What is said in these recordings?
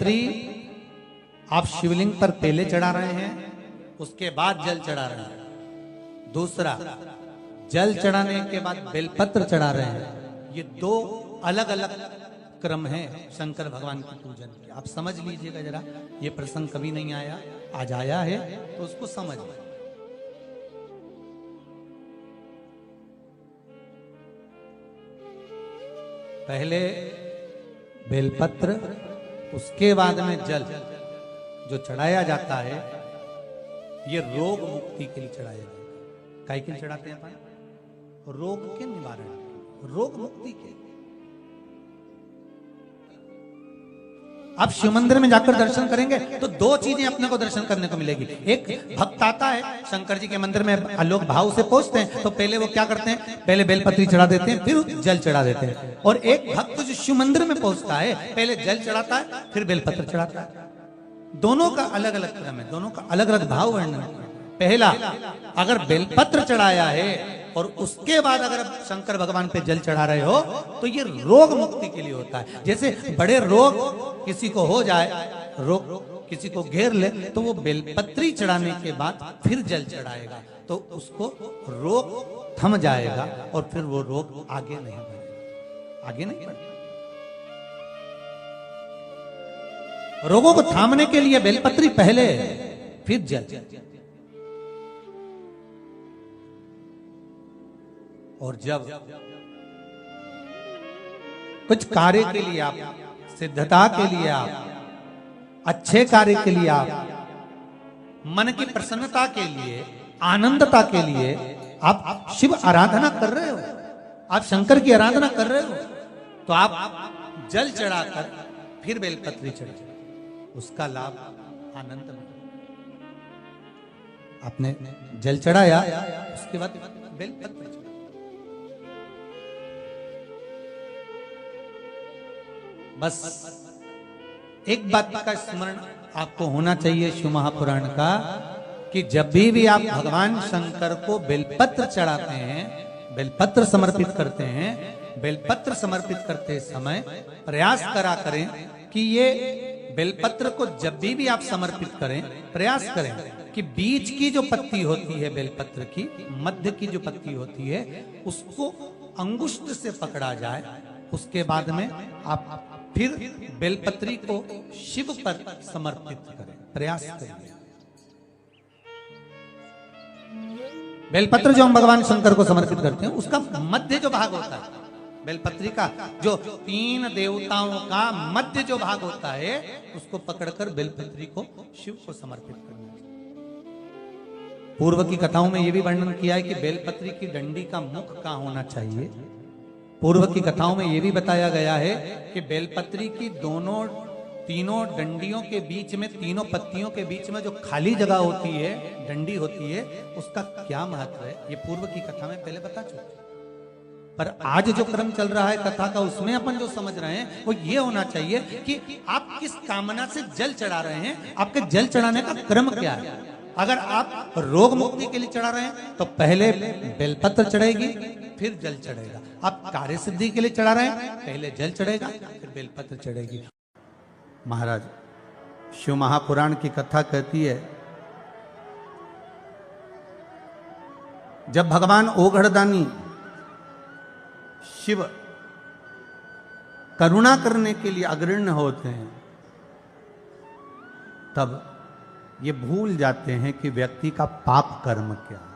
बेलपत्री आप शिवलिंग पर पहले चढ़ा रहे हैं, उसके बाद जल चढ़ा रहे हैं। दूसरा, जल चढ़ाने के बाद बेलपत्र चढ़ा रहे हैं। ये दो अलग अलग क्रम है शंकर भगवान की पूजन के। आप समझ लीजिएगा जरा, ये प्रसंग कभी नहीं आया, आज आया है तो उसको समझ लीजिए। पहले बेलपत्र, उसके बाद में जल जो चढ़ाया जाता है, ये रोग मुक्ति के लिए चढ़ाया जाता है। काय के लिए चढ़ाते हैं अपन? रोग के निवारण, रोग मुक्ति के। आप शिव मंदिर में जाकर दर्शन करेंगे तो दो चीजें अपने को दर्शन करने को मिलेगी। एक, भक्त आता है शंकर जी के मंदिर में, आलोक भाव से पहुंचते हैं तो पहले वो क्या करते हैं? पहले बेलपत्री चढ़ा देते हैं, फिर जल चढ़ा देते हैं। और एक भक्त जो शिव मंदिर में पहुंचता है, पहले जल चढ़ाता है, फिर बेलपत्र चढ़ाता है। दोनों का अलग अलग क्रम है, दोनों का अलग अलग भाव वर्णन है। पहला, अगर बेलपत्र चढ़ाया है और उसके बाद अगर आप शंकर भगवान पे जल चढ़ा रहे हो तो ये रोग मुक्ति के लिए होता है। जैसे बड़े रोग किसी को हो जाए, रोग किसी को घेर ले, तो वो बेलपत्री चढ़ाने के बाद फिर जल चढ़ाएगा तो उसको रोग थम जाएगा और फिर वो रोग आगे नहीं बढ़ेगा, आगे नहीं बढ़ेगा। रोगों को थामने के लिए बेलपत्री पहले, फिर जल। और जब कुछ कार्य के लिए आप, सिद्धता के लिए आप, अच्छे कार्य के लिए आप, मन की प्रसन्नता के लिए, आनंदता के लिए आप शिव आराधना कर रहे हो, आप शंकर की आराधना कर रहे हो, तो आप जल चढ़ाकर फिर बेलपत्री चढ़ाओ, उसका लाभ आनंद में। आपने जल चढ़ाया, उसके बाद बेलपत्री चढ़ाओ। बस एक बात का स्मरण आपको होना चाहिए शिव महापुराण का, कि जब भी आप भगवान शंकर को बेलपत्र चढ़ाते हैं, बेलपत्र समर्पित करते हैं, बेलपत्र समर्पित करते समय प्रयास करा करें कि ये बेलपत्र को जब भी आप समर्पित करें, प्रयास करें कि बीच की जो पत्ती होती है बेलपत्र की, मध्य की जो पत्ती होती है, उसको अंगुष्ठ से पकड़ा जाए। उसके बाद में आप फिर बेलपत्री को शिव पर समर्पित करें, प्रयास करें। बेलपत्र जो हम भगवान शंकर को समर्पित करते हैं, उसका मध्य जो भाग होता है, बेलपत्री का जो 3 देवताओं का मध्य जो भाग होता है, उसको पकड़कर बेलपत्री को शिव को समर्पित करना चाहिए। पूर्व की कथाओं में यह भी वर्णन किया है कि बेलपत्री की डंडी का मुख कहां होना चाहिए। पूर्व की कथाओं में यह भी बताया गया है कि बेलपत्री की तीनों डंडियों के बीच में, तीनों पत्तियों के बीच में जो खाली जगह होती है, डंडी होती है, उसका क्या महत्व है, ये पूर्व की कथा में पहले बता चुके। पर आज जो क्रम चल रहा है कथा का, उसमें अपन जो समझ रहे हैं वो ये होना चाहिए कि आप किस कामना से जल चढ़ा रहे हैं, आपके जल चढ़ाने का क्रम क्या है। अगर आप रोग मुक्ति के लिए चढ़ा रहे हैं तो पहले बेलपत्र चढ़ेगी, फिर जल चढ़ेगा। आप कार्य सिद्धि के लिए चढ़ा रहे हैं, पहले जल चढ़ेगा, फिर बेलपत्र चढ़ेगी। महाराज, शिव महापुराण की कथा कहती है, जब भगवान ओघड़दानी शिव करुणा करने के लिए अग्रण्य होते हैं, तब ये भूल जाते हैं कि व्यक्ति का पाप कर्म क्या है।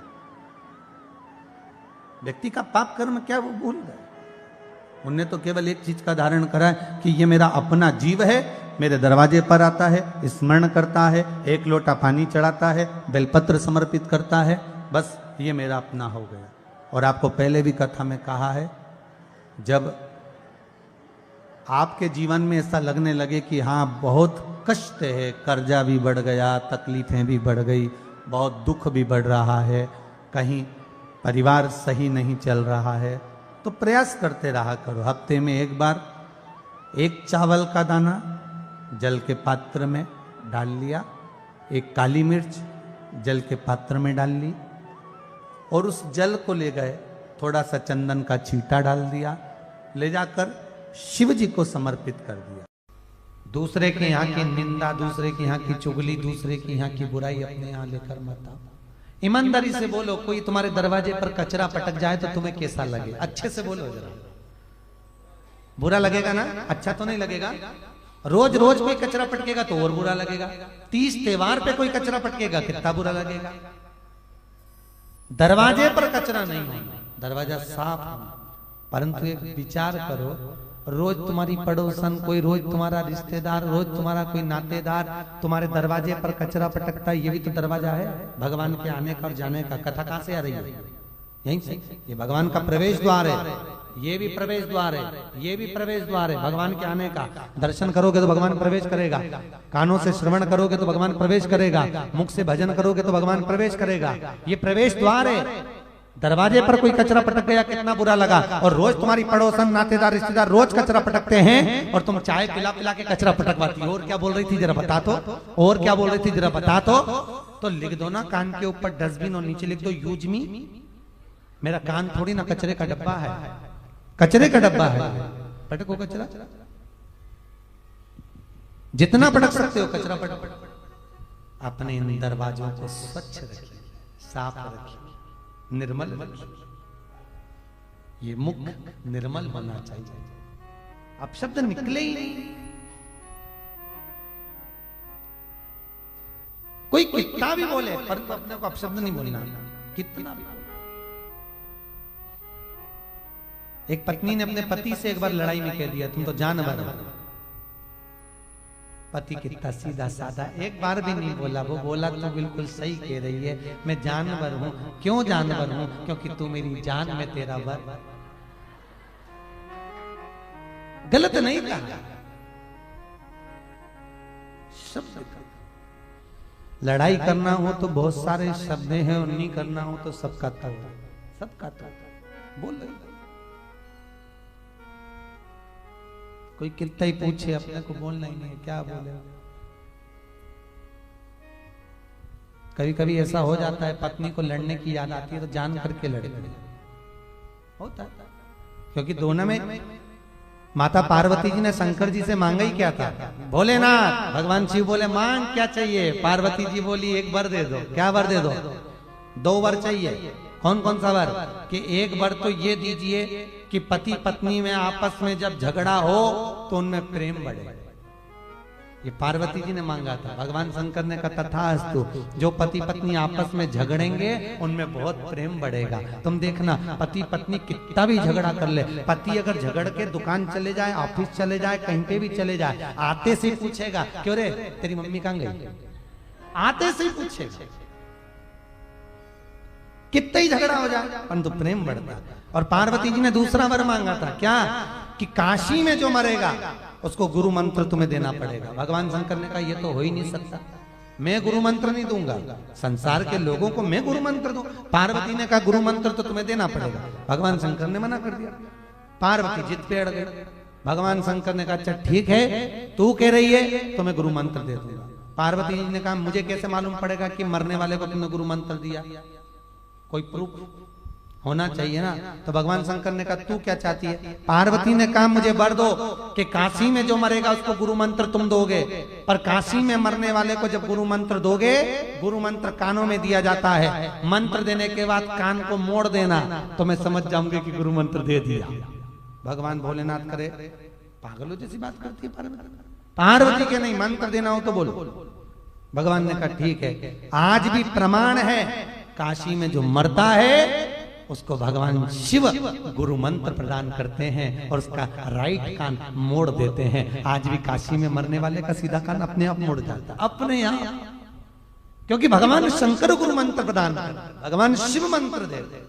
व्यक्ति का पाप कर्म क्या, वो भूल गए। उनने तो केवल एक चीज का धारण करा है कि ये मेरा अपना जीव है, मेरे दरवाजे पर आता है, स्मरण करता है, एक लोटा पानी चढ़ाता है, बेलपत्र समर्पित करता है, बस ये मेरा अपना हो गया। और आपको पहले भी कथा में कहा है, जब आपके जीवन में ऐसा लगने लगे कि हाँ बहुत कष्ट है, कर्जा भी बढ़ गया, तकलीफें भी बढ़ गई, बहुत दुख भी बढ़ रहा है, कहीं परिवार सही नहीं चल रहा है, तो प्रयास करते रहा करो। हफ्ते में एक बार एक चावल का दाना जल के पात्र में डाल लिया, एक काली मिर्च जल के पात्र में डाल ली, और उस जल को ले गए, थोड़ा सा चंदन का छींटा डाल दिया, ले जाकर शिव जी को समर्पित कर दिया। दूसरे के यहाँ की निंदा, दूसरे के यहाँ की चुगली, दूसरे के यहाँ की बुराई अपने यहाँ लेकर मत आओ। ईमानदारी से बोलो। कोई तुम्हारे दरवाजे पर कचरा पटक जाए तो तुम्हें कैसा लगे? अच्छे से बोलो जरा। बुरा लगेगा ना? अच्छा तो नहीं लगेगा। रोज रोज कोई कचरा पटकेगा तो और बुरा लगेगा। 30 त्योहार पे कोई कचरा पटकेगा कितना बुरा लगेगा। दरवाजे पर कचरा नहीं होना, दरवाजा साफ होना। परंतु एक विचार करो, रोज तुम्हारी पड़ोसन, कोई रोज तुम्हारा रिश्तेदार, रोज तुम्हारा कोई नातेदार तुम्हारे दरवाजे पर कचरा पटकता है, ये भी तो दरवाजा है भगवान के आने का और जाने का। कथा कहां से आ रही है? यहीं से। ये भगवान का प्रवेश द्वार है, ये भी प्रवेश द्वार है, ये भी प्रवेश द्वार है भगवान के आने का। दर्शन करोगे तो भगवान प्रवेश करेगा, कानों से श्रवण करोगे तो भगवान प्रवेश करेगा, मुख से भजन करोगे तो भगवान प्रवेश करेगा। ये प्रवेश द्वार है। दरवाजे पर कोई कचरा पटक गया कितना बुरा लगा। और रोज तुम्हारी पड़ोसन, नातेदार, रिश्तेदार रोज कचरा पटकते हैं और तुम चाय पिला पिला के कचरा पटकवाती हो। और क्या बोल रही थी जरा बता तो, और क्या बोल रही थी जरा बता तो लिख दो ना कान के ऊपर डस्टबिन और नीचे लिख दो यूज मी। मेरा कान थोड़ी ना कचरे का डब्बा है, कचरे का डब्बा है। पटको कचरा, जितना पटक सकते हो कचरा पटक। अपने इन दरवाजों को स्वच्छ रखिए, साफ रखिए, निर्मल रखिए। ये मुख निर्मल होना चाहिए। अब शब्द निकले ही नहीं। कोई कितना भी बोले पर अपने को अपशब्द नहीं बोलना, कितना भी। एक पत्नी ने अपने पति से एक बार लड़ाई में कह दिया तुम तो जानवर हो। पति कितना सीधा साधा, एक बार भी नहीं बोला। वो बोला तो बिल्कुल सही कह रही है, मैं जानवर हूं। क्यों जानवर हूं? क्योंकि तू मेरी जान में तेरा वर। गलत नहीं कहा, शब्द का। लड़ाई करना हो तो बहुत सारे शब्द हैं, और नहीं करना हो तो सबका तो, सबका तो बोल रही। कोई कितना ही पूछे अपने को बोलना ही नहीं, क्या बोले। कभी कभी ऐसा हो जाता है पत्नी को लड़ने की याद आती है तो जान करके लड़े होता है। क्योंकि दोनों में माता पार्वती जी ने शंकर जी से मांगा ही क्या था? भोलेनाथ। भगवान शिव बोले मांग क्या चाहिए? पार्वती जी बोली एक वर दे दो। क्या वर दे दो? 2 वर चाहिए। कौन कौन सा वर? कि एक वर तो ये दीजिए कि पति पत्नी में आपस में जब झगड़ा हो तो उनमें प्रेम बढ़े। ये पार्वती जी ने मांगा था। भगवान शंकर ने कहा तथास्तु, जो पति पत्नी आपस में झगड़ेंगे उनमें बहुत प्रेम बढ़ेगा। तुम देखना पति पत्नी कितना भी झगड़ा कर ले, पति अगर झगड़ के दुकान चले जाए, ऑफिस चले जाए, कहीं पे भी चले जाए, आते से पूछेगा क्यों रे तेरी मम्मी कहाँ गई? आते से ही पूछेगा। कितना ही झगड़ा हो जाए परंतु प्रेम बढ़ता। और पार्वती जी ने दूसरा वर मांगा था क्या? कि काशी में जो मरेगा उसको गुरु मंत्र तुम्हें देना पड़ेगा। भगवान शंकर ने कहा ये तो हो ही नहीं सकता, मैं गुरु मंत्र नहीं दूंगा, संसार के लोगों को मैं गुरु मंत्र दूं। पार्वती ने कहा गुरु मंत्र तो तुम्हें देना पड़ेगा। भगवान शंकर ने मना कर दिया। पार्वती जिद पे अड़ गई। भगवान शंकर ने कहा अच्छा ठीक है, तू कह रही है तो मैं गुरु मंत्र दे दूंगा। पार्वती जी ने कहा मुझे कैसे मालूम पड़ेगा कि मरने वाले को तुमने गुरु मंत्र दिया? कोई प्रूफ होना चाहिए ना। तो भगवान शंकर ने कहा तू क्या चाहती है? पार्वती ने कहा मुझे वर दो कि काशी में जो मरेगा उसको गुरु मंत्र तुम दोगे, पर काशी में मरने वाले को जब गुरु मंत्र दोगे, गुरु मंत्र कानों में दिया जाता है, मंत्र देने के बाद कान को मोड़ देना तो मैं समझ जाऊंगी कि गुरु मंत्र दे दिया। भगवान भोलेनाथ करे पागलों जैसी बात करती है पार्वती के नहीं, मंत्र देना हो तो बोलो। भगवान ने कहा ठीक है। आज भी प्रमाण है, काशी में जो मरता है उसको भगवान शिव गुरु मंत्र प्रदान करते हैं और उसका राइट कान मोड़ देते हैं। आज भी काशी में मरने वाले का सीधा कान अपने आप मोड़ जाता है, अपने आप, क्योंकि भगवान शंकर गुरु मंत्र प्रदान करते, भगवान शिव मंत्र देते।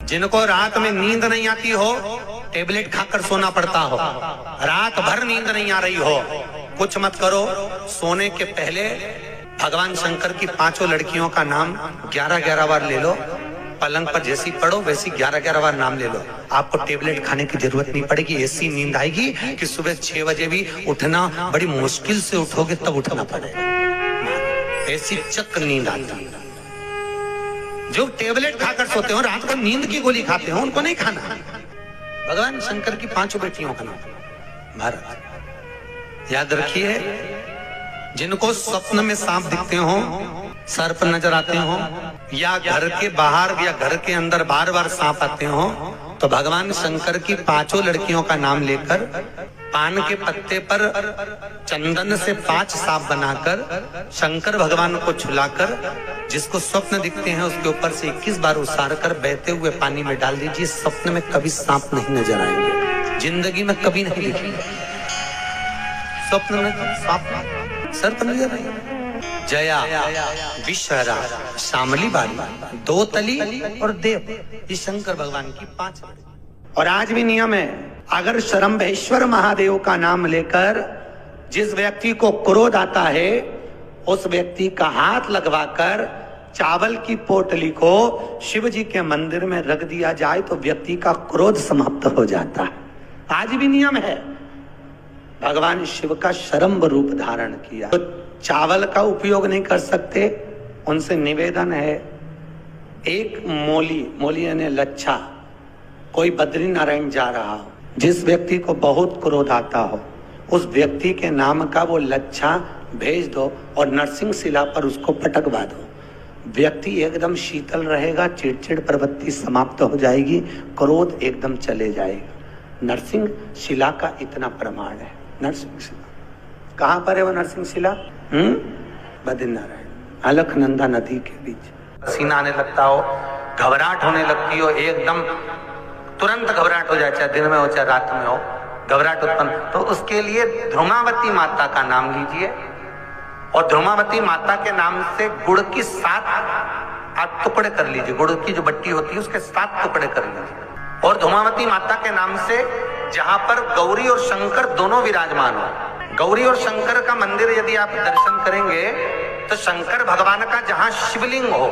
जिनको रात में नींद नहीं आती हो, टेबलेट खाकर सोना पड़ता हो, रात भर नींद नहीं आ रही हो, कुछ मत करो, सोने के पहले भगवान शंकर की 5 लड़कियों का नाम 11-11 बार ले लो। पलंग पर जैसी पढ़ो वैसी 11-11 बार नाम ले लो। आपको टेबलेट खाने की जरूरत नहीं पड़ेगी। ऐसी नींद आएगी कि सुबह 6 बजे भी उठना बड़ी मुश्किल से उठोगे, तब उठना पड़ेगा। ऐसी चक्र नींद आती है। जो टेबलेट खाकर सोते हो, रात को नींद की गोली खाते हो, उनको नहीं खाना। भगवान शंकर की 5 बेटियों का नाम भारत, याद रखिए, जिनको स्वप्न में सांप दिखते हो, सर्प नजर आते हो, या घर के बाहर या घर के अंदर बार बार सांप आते हो, तो भगवान शंकर की 5 लड़कियों का नाम लेकर पान के पत्ते पर चंदन से 5 सांप बनाकर शंकर भगवान को छुलाकर जिसको स्वप्न दिखते हैं उसके ऊपर से 21 बार उसार कर बहते हुए पानी में डाल दीजिए। स्वप्न में कभी सांप नहीं नजर आएंगे, जिंदगी में कभी नहीं दिखेंगे। स्वप्न में सांप सर्प नजर आएंगे। जया, विषहरा, शामली बारी, 2 तली और देव, ये शंकर भगवान की 5 लड़की। और आज भी नियम है, अगर शरम्भेश्वर महादेव का नाम लेकर जिस व्यक्ति को क्रोध आता है उस व्यक्ति का हाथ लगवाकर चावल की पोटली को शिव जी के मंदिर में रख दिया जाए तो व्यक्ति का क्रोध समाप्त हो जाता है। आज भी नियम है। भगवान शिव का शरम्भ रूप धारण किया, तो चावल का उपयोग नहीं कर सकते, उनसे निवेदन है, एक मोली यानी लच्छा, कोई बद्री नारायण जा रहा हो, जिस व्यक्ति को बहुत क्रोध आता हो उस व्यक्ति के नाम का वो लच्छा भेज दो और नरसिंह शिला पर उसको पटकवा दो। व्यक्ति एकदम शीतल रहेगा, चिड़चिड़ प्रवृत्ति समाप्त हो जाएगी, क्रोध एकदम चले जाएगा। नरसिंह शिला का इतना प्रमाण है। नरसिंह शिला कहाँ पर है वो नरसिंह शिला? बद्रीनारायण, अलकनंदा नदी के बीच। पसीना आने लगता हो, घबराहट होने लगती हो, एकदम तुरंत घबराहट हो जाए, चाहे दिन में हो चाहे रात में हो, घबराहट उत्पन्न, तो उसके लिए ध्रुमावती माता का नाम लीजिए और ध्रुमावती माता के नाम से गुड़ की 7 टुकड़े कर लीजिए। गुड़ की जो बट्टी होती है उसके 7 टुकड़े कर लीजिए और ध्रुमावती माता के नाम से जहां पर गौरी और शंकर दोनों विराजमान हो, गौरी और शंकर का मंदिर यदि आप दर्शन करेंगे तो शंकर भगवान का जहां शिवलिंग हो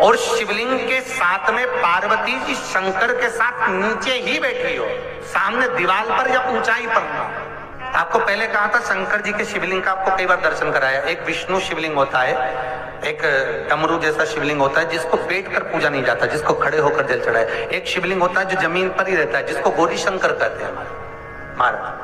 और शिवलिंग के साथ में पार्वती जी शंकर के साथ नीचे ही बैठी हो, सामने दीवार पर या ऊंचाई पर ना। आपको पहले कहा था शंकर जी के शिवलिंग का आपको कई बार दर्शन कराया। एक विष्णु शिवलिंग होता है, एक डमरू जैसा शिवलिंग होता है जिसको बैठ कर पूजा नहीं जाता, जिसको खड़े होकर जल चढ़ाए। एक शिवलिंग होता है जो जमीन पर ही रहता है, जिसको गौरी शंकर कहते हैं महाराज।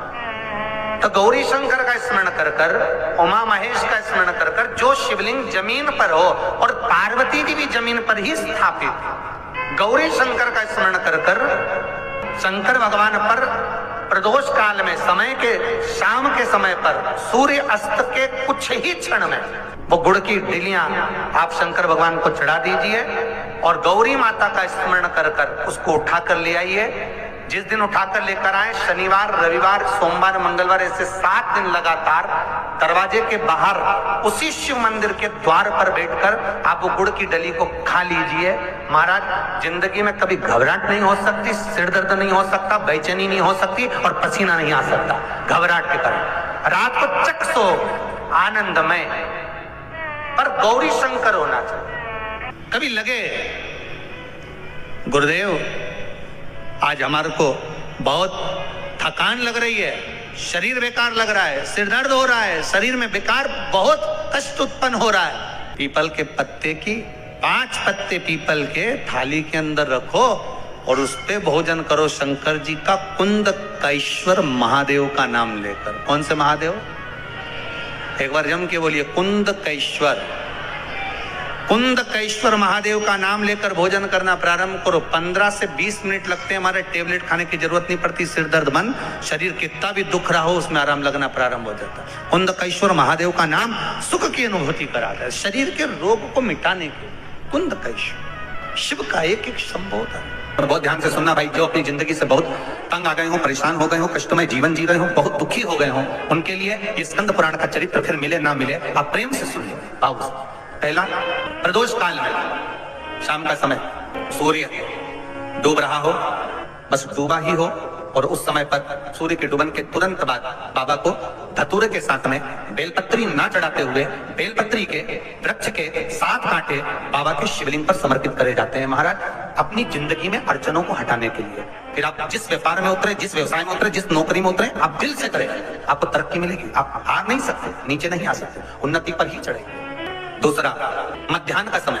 तो गौरी शंकर का स्मरण कर कर, उमा महेश का स्मरण कर कर, जो शिवलिंग जमीन पर हो और पार्वती जी भी जमीन पर ही स्थापित, गौरी शंकर का स्मरण कर कर शंकर भगवान पर प्रदोष काल में समय के शाम के समय पर सूर्य अस्त के कुछ ही क्षण में वो गुड़ की डिलियां आप शंकर भगवान को चढ़ा दीजिए और गौरी माता का स्मरण कर कर उसको उठा कर ले आइए। जिस दिन उठाकर लेकर आए, शनिवार, रविवार, सोमवार, मंगलवार, ऐसे 7 दिन लगातार दरवाजे के बाहर उसी शिव मंदिर के द्वार पर बैठकर आप वो गुड़ की डली को खा लीजिए। महाराज, जिंदगी में कभी घबराहट नहीं हो सकती, सिर दर्द नहीं हो सकता, बेचैनी नहीं हो सकती और पसीना नहीं आ सकता घबराहट के कारण। रात को चक सो आनंदमय, पर गौरी शंकर होना चाहिए। कभी लगे गुरुदेव आज हमारे को बहुत थकान लग रही है, शरीर बेकार लग रहा है, सिर दर्द हो रहा है, शरीर में बेकार बहुत कष्ट उत्पन्न हो रहा है, पीपल के पत्ते की 5 पत्ते पीपल के थाली के अंदर रखो और उस पे भोजन करो शंकर जी का कुंदकेश्वर महादेव का नाम लेकर। कौन से महादेव? एक बार जम के बोलिए, कुंदकेश्वर। कुंदकेश्वर महादेव का नाम लेकर भोजन करना प्रारंभ करो। 15 से 20 मिनट लगते हैं, हमारे टेबलेट खाने की जरूरत नहीं पड़ती। सिर दर्द बंद, शरीर कितना भी दुख रहा हो उसमें आराम लगना प्रारंभ हो जाता है। कुंदकेश्वर महादेव का नाम सुख की अनुभूति कराता है, शरीर के रोग को मिटाने के। कुंदकेश्वर शिव का एक एक संबोधन। और बहुत ध्यान से सुनना भाई, जो अपनी जिंदगी से बहुत तंग आ गए हो, परेशान हो गए हो, कष्टमय जीवन जी रहे हो, बहुत दुखी हो गए हो, उनके लिए ये स्कंद पुराण का चरित्र फिर मिले ना मिले, आप प्रेम से सुनिए। पहला, प्रदोष काल में शाम का समय सूर्य डूब रहा हो, बस डूबा ही हो, और उस समय पर सूर्य के डूबन के तुरंत बाद बाबा को धतूरे के साथ में बेलपत्री ना चढ़ाते हुए बेलपत्री के वृक्ष के 7 कांटे बाबा के शिवलिंग पर समर्पित करे जाते हैं। महाराज, अपनी जिंदगी में अड़चनों को हटाने के लिए फिर आप जिस व्यापार में उतरे, जिस व्यवसाय में उतरे, जिस नौकरी में उतरे, आप दिल से करें, आपको तरक्की मिलेगी। आप हार नहीं सकते, नीचे नहीं आ सकते, उन्नति पर ही चढ़ेंगे। दूसरा, मध्याह्न का समय।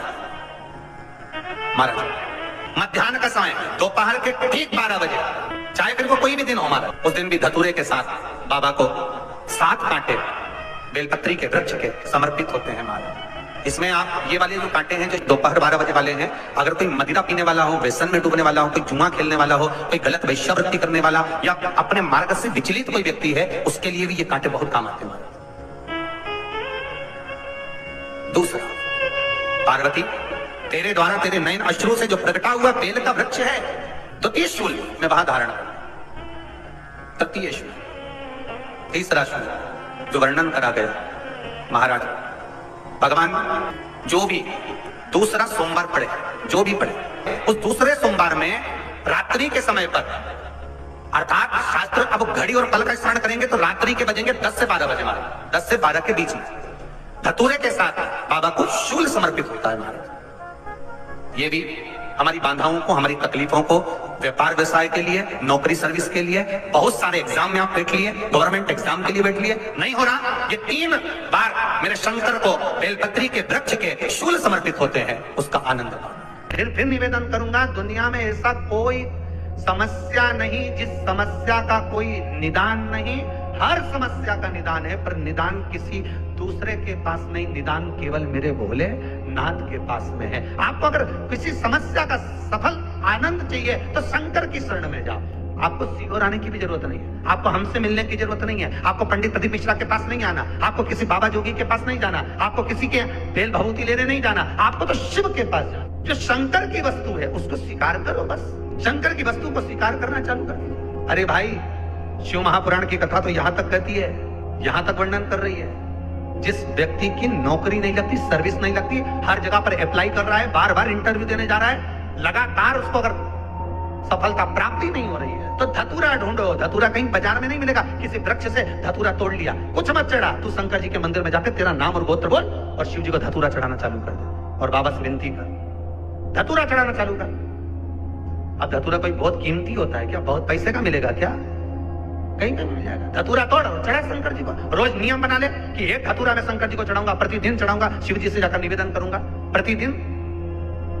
महाराज, मध्याह्न का समय दोपहर के ठीक 12 बजे, चाहे फिर वो कोई भी दिन हो हमारा, उस दिन भी धतूरे के साथ बाबा को 7 कांटे बेलपत्री के वृक्ष के समर्पित होते हैं महाराज। इसमें आप ये वाले जो कांटे हैं जो दोपहर 12 बजे वाले हैं, अगर कोई मदिरा पीने वाला हो, व्यसन में डूबने वाला हो, कोई जुआ खेलने वाला हो, कोई गलत वेश्यावृत्ति करने वाला या अपने मार्ग से विचलित कोई व्यक्ति है, उसके लिए भी ये कांटे बहुत काम आते हैं महाराज। दूसरा, पार्वती तेरे द्वारा तेरे नयन अश्रु से जो प्रकटा हुआ बेल का वृक्ष है, द्वितीय शूल में वहां धारण कर, तृतीय शूल, तीसरा शूल जो वर्णन करा गया महाराज। भगवान जो भी दूसरा सोमवार पड़े, जो भी पड़े, उस दूसरे सोमवार में रात्रि के समय पर, अर्थात शास्त्र अब घड़ी और पल का स्मरण करेंगे तो रात्रि के बजेंगे 10 से 12 बजे महाराज, 10 से 12 के बीच में धतूरे के साथ बाबा को शूल समर्पित होता है महाराज। ये भी हमारी बाधाओं को, हमारी तकलीफों को, व्यापार व्यवसाय के लिए, नौकरी सर्विस के लिए, बहुत सारे एग्जाम में आप बैठ लिए, गवर्नमेंट एग्जाम के लिए बैठ लिए, नहीं हो रहा, ये 3 बार मेरे शंकर को बेलपत्री के वृक्ष के शूल समर्पित होते हैं, उसका आनंद पाओ। फिर निवेदन करूंगा, दुनिया में ऐसा कोई समस्या नहीं जिस समस्या का कोई निदान नहीं। हर समस्या का निदान है, पर निदान किसी दूसरे के पास नहीं, निदान केवल मेरे भोले नाथ के पास में है। आपको अगर किसी समस्या का सफल आनंद चाहिए तो शंकर की शरण में जाओ। आपको सीहोर आने की भी जरूरत नहीं है, आपको हमसे मिलने की जरूरत नहीं है, आपको पंडित प्रदीप मिश्रा के पास नहीं आना, आपको किसी बाबा जोगी के पास नहीं जाना, आपको किसी के बेल भभूति लेने नहीं जाना, आपको तो शिव के पास जाना। जो शंकर की वस्तु है उसको स्वीकार करो, बस शंकर की वस्तु को स्वीकार करना चालू कर। अरे भाई, शिव महापुराण की कथा तो यहां तक कहती है, यहां तक वर्णन कर रही है, जिस व्यक्ति की नौकरी नहीं लगती, सर्विस नहीं लगती, हर जगह पर अप्लाई कर रहा है, बार बार इंटरव्यू देने जा रहा है, लगातार उसको अगर सफलता प्राप्ति नहीं हो रही है तो धतूरा ढूंढो। धतूरा कहीं बाजार में नहीं मिलेगा, किसी वृक्ष से धतूरा तोड़ लिया, कुछ मत चढ़ा, तू शंकर जी के मंदिर में जाकर तेरा नाम और गोत्र बोल और शिव जी को धतूरा चढ़ाना चालू कर दे और बाबा से विनती कर, धतूरा चढ़ाना चालू कर। अब धतूरा कोई बहुत कीमती होता है क्या? बहुत पैसे का मिलेगा क्या? कहीं कहीं मिल जाएगा। धतूरा तोड़ और चढ़ा शंकर जी को। रोज नियम बना ले कि एक धतूरा मैं शंकर जी को चढ़ाऊंगा, प्रतिदिन चढ़ाऊंगा, शिव जी से जाकर निवेदन करूंगा प्रतिदिन।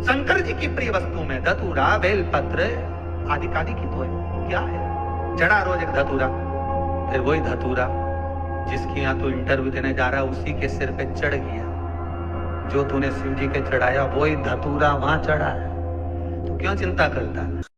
शंकर जी की प्रिय वस्तु में धतूरा, बेलपत्र आदि कादि की तो है, क्या है? चढ़ा रोज एक धतूरा, फिर वही धतूरा जिसकी यहाँ तू इंटरव्यू देने जा रहा है उसी के सिर पे चढ़ गया। जो तूने शिव जी के चढ़ाया वही धतूरा वहां चढ़ा है, तो क्यों चिंता करता है?